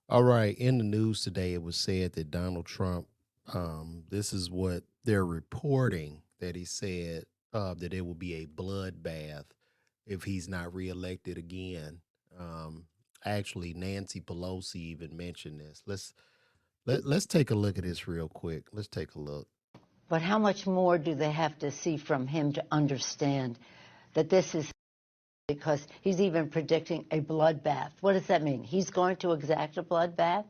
All right. In the news today, it was said that Donald Trump, this is what they're reporting that he said that it will be a bloodbath if he's not reelected again. Um, Actually, Nancy Pelosi even mentioned this. Let's take a look at this real quick. Let's take a look. But how much more do they have to see from him to understand that this is, because he's even predicting a bloodbath? What does that mean? He's going to exact a bloodbath?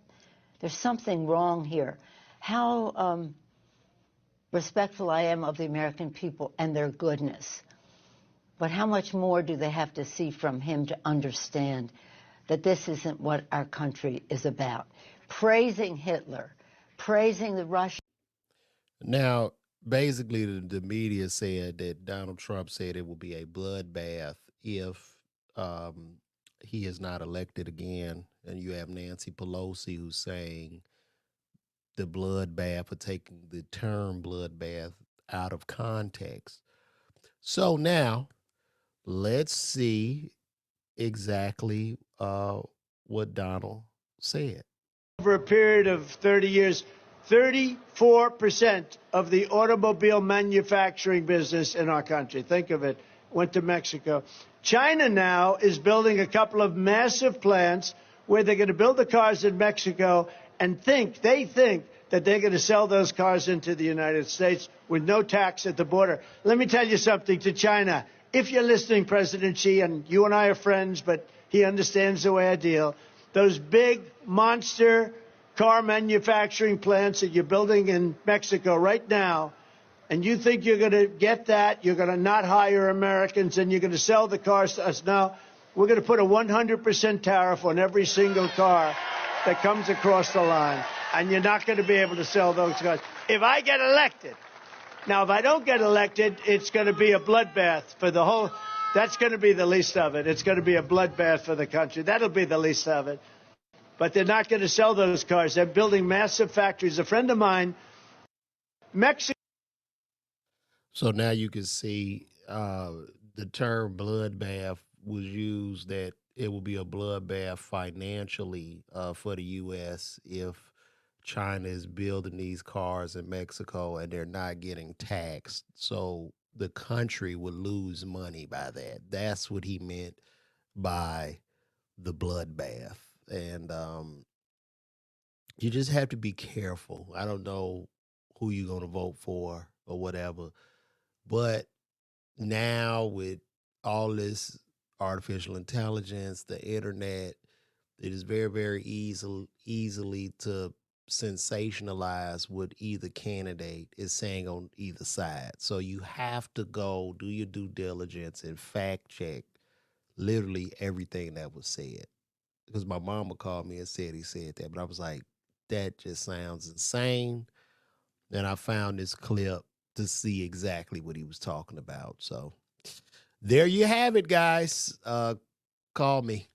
There's something wrong here. How respectful I am of the American people and their goodness. But how much more do they have to see from him to understand that this isn't what our country is about? Praising Hitler, praising the Russians. Now, basically, the media said that Donald Trump said it will be a bloodbath if um, he is not elected again. And you have Nancy Pelosi who's saying the bloodbath or taking the term bloodbath out of context. So now let's see exactly what Donald said. Over a period of 30 years, 34% of the automobile manufacturing business in our country, think of it, went to Mexico. China now is building a couple of massive plants where they're going to build the cars in Mexico and they think that they're going to sell those cars into the United States with no tax at the border. Let me tell you something to China. If you're listening, President Xi, and you and I are friends, but he understands the way I deal, those big monster car manufacturing plants that you're building in Mexico right now, and you think you're going to get that, you're going to not hire Americans, and you're going to sell the cars to us. Now, we're going to put a 100% tariff on every single car that comes across the line, and you're not going to be able to sell those cars. If I get elected, now, if I don't get elected, it's going to be a bloodbath for the whole. That's going to be the least of it. It's going to be a bloodbath for the country. That'll be the least of it. But they're not going to sell those cars. They're building massive factories. A friend of mine, Mexico. So now you can see the term bloodbath was used that it will be a bloodbath financially for the U.S. if China is building these cars in Mexico and they're not getting taxed. So the country would lose money by that. That's what he meant by the bloodbath. And you just have to be careful. I don't know who you're going to vote for or whatever. But now with all this artificial intelligence, the internet, it is very, very easily to sensationalize what either candidate is saying on either side. So you have to go do your due diligence and fact check literally everything that was said. Because my mama called me and said he said that, but I was like, that just sounds insane. Then I found this clip to see exactly what he was talking about. So there you have it, guys. Call me.